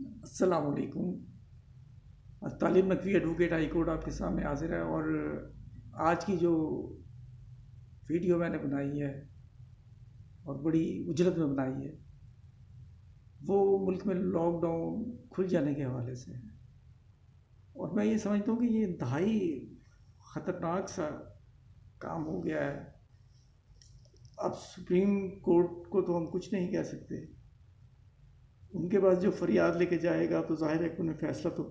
अस्सलाम वालेकुम। तालिब Naqvi advocate high court आपके सामने हाजिर है। और आज की जो वीडियो मैंने बनाई है और बड़ी उजलत में बनाई है, वो मुल्क में लॉकडाउन खुल जाने के हवाले से है। और मैं ये समझता हूँ कि ये इंतहाई ख़तरनाक सा काम हो गया है। अब सुप्रीम कोर्ट को तो हम कुछ नहीं कह सकते, उनके पास जो फरियाद लेके जाएगा तो जाहिर है कि उन्हें फ़ैसला तो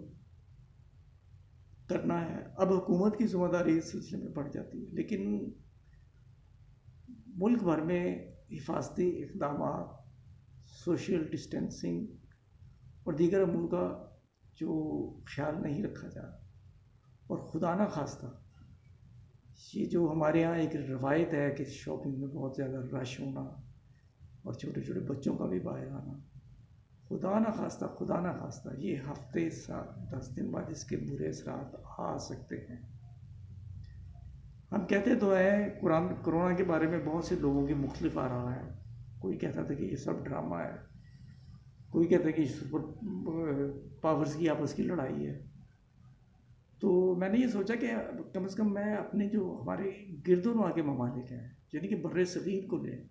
करना है। अब हुकूमत की ज़िम्मेदारी इस सिलसिले में बढ़ जाती है, लेकिन मुल्क भर में हिफाजती इक़दाम, सोशल डिस्टेंसिंग और दीगर अमूर का जो ख्याल नहीं रखा जा रहा। और खुदा न खास्ता ये जो हमारे यहाँ एक रवायत है कि शॉपिंग में बहुत ज़्यादा रश होना और छोटे छोटे बच्चों का भी बाहर आना, खुदा ना खास्ता ये हफ्ते 7-10 दिन बाद इसके बुरे असरात आ सकते हैं। हम कहते तो हैं कुरान कोरोना के बारे में बहुत से लोगों की मुख्तलिफ आ रहा है। कोई कहता था कि ये सब ड्रामा है, कोई कहता है कि सुपर पावर्स की आपस की लड़ाई है। तो मैंने ये सोचा कि कम से कम मैं अपने जो हमारे गिरदोनवा के ममालिक हैं, यानी कि बर्रे सगीर को लें,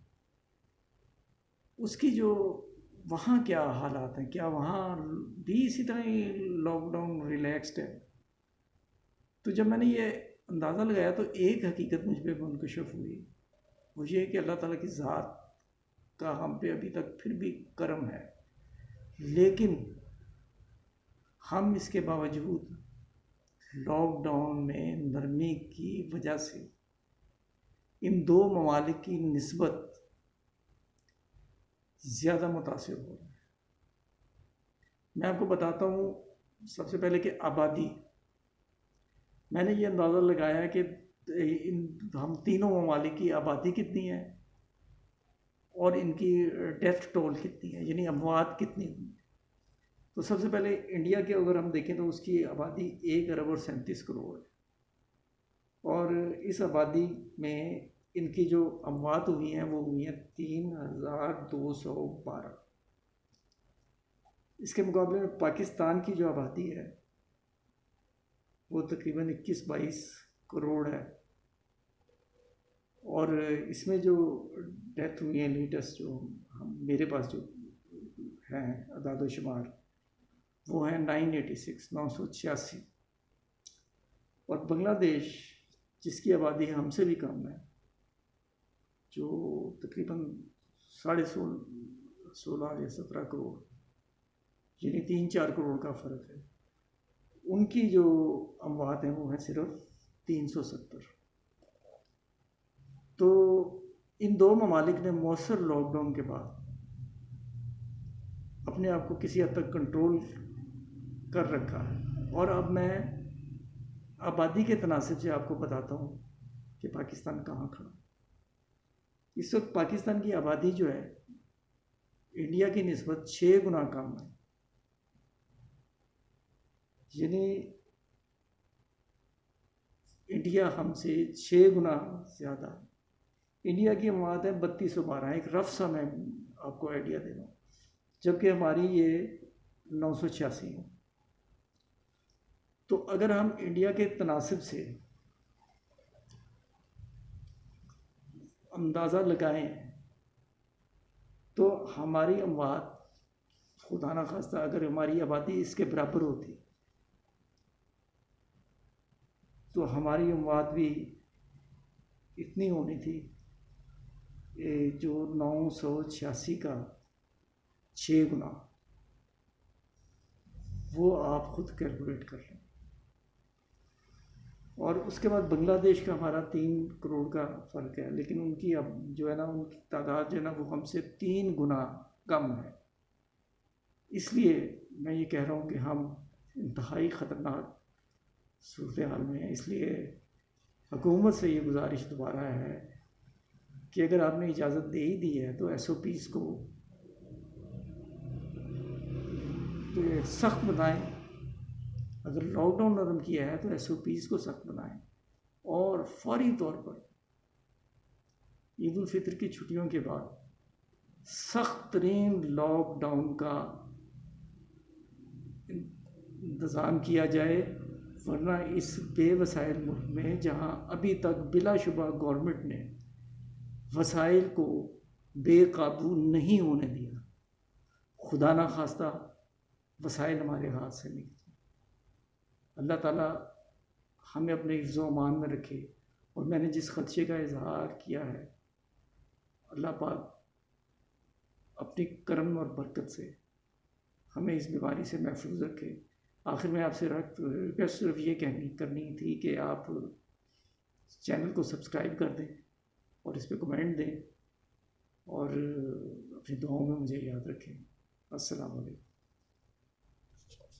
उसकी जो वहाँ क्या हालात हैं, क्या वहाँ भी इसी तरह ही लॉकडाउन रिलैक्सड है। तो जब मैंने ये अंदाज़ा लगाया तो एक हकीकत मुझ पर मुनकशफ हुई, वो ये कि अल्लाह ताला की ज़ात का हम पे अभी तक फिर भी करम है। लेकिन हम इसके बावजूद लॉकडाउन में नरमी की वजह से इन दो ममालिक की निस्बत ज़्यादा मुतासिर हो रहे हैं। मैं आपको बताता हूँ सबसे पहले कि आबादी, मैंने ये अंदाज़ा लगाया कि हम तीनों ममालिक की आबादी कितनी है और इनकी डेथ टोल कितनी है, यानी अमवात कितनी हुई। तो सबसे पहले इंडिया के अगर हम देखें तो उसकी आबादी 1 अरब और 37 करोड़ है। और इस आबादी में इनकी जो अमवात हुई हैं वो हुई हैं 3212। इसके मुकाबले में पाकिस्तान की जो आबादी है वो तकरीबन 21-22 करोड़ है। और इसमें जो डेथ हुई है लेटेस्ट जो हम मेरे पास जो हैं अदाद शुमार, वो हैं 986। और बांग्लादेश जिसकी आबादी हमसे भी कम है, जो तकरीबन 16.5 या 17 करोड़, यानी 3-4 करोड़ का फ़र्क है, उनकी जो अमवात हैं वो हैं सिर्फ 370। तो इन दो ममालिक ने मौसर लॉकडाउन के बाद अपने आप को किसी हद तक कंट्रोल कर रखा है। और अब मैं आबादी के तनासिब से आपको बताता हूँ कि पाकिस्तान कहाँ खड़ा। इस वक्त पाकिस्तान की आबादी जो है इंडिया की निस्बत 6 गुना कम है, यानी इंडिया हमसे 6 गुना ज़्यादा। इंडिया की अमवात है 3212, एक रफ सा मैं आपको आइडिया दे रहा हूँ, जबकि हमारी ये 986 है। तो अगर हम इंडिया के तनासिब से अंदाज़ा लगाएं तो हमारी अमवात, खुदा ना खास्ता अगर हमारी आबादी इसके बराबर होती तो हमारी अमवात भी इतनी होनी थी, जो 986 का 6 गुना, वो आप खुद कैलकुलेट कर लें। और उसके बाद बांग्लादेश का हमारा 3 करोड़ का फ़र्क है, लेकिन उनकी अब जो है ना, उनकी तादाद जो है ना वो हमसे 3 गुना कम है। इसलिए मैं ये कह रहा हूँ कि हम इंतहाई ख़तरनाक सूरत हाल में है। इसलिए हुकूमत से ये गुजारिश दोबारा है कि अगर आपने इजाज़त दे ही दी है तो SOPs को तो सख्त बनाएं। अगर लॉकडाउन नरम किया है तो SOPs को सख्त बनाएं और फौरी तौर पर ईद उल फितर की छुट्टियों के बाद सख्त तरीन लॉकडाउन का इंतज़ाम किया जाए, वरना इस बेवसाइल मुल्क में जहाँ अभी तक बिलाशुबा गवर्नमेंट ने वसाइल को बेकाबू नहीं होने दिया, खुदा ना खास्ता वसाइल हमारे हाथ से निकले। अल्लाह ताला हमें अपने हिफ्ज़ व अमान में रखे। और मैंने जिस ख़दशे का इज़हार किया है, अल्लाह पाक अपनी करम और बरकत से हमें इस बीमारी से महफूज रखे। आखिर में आपसे रिक्वेस्ट सिर्फ ये करनी थी कि आप चैनल को सब्सक्राइब कर दें और इस पर कमेंट दें और अपनी दुआओं में मुझे याद रखें। अस्सलाम वालेकुम।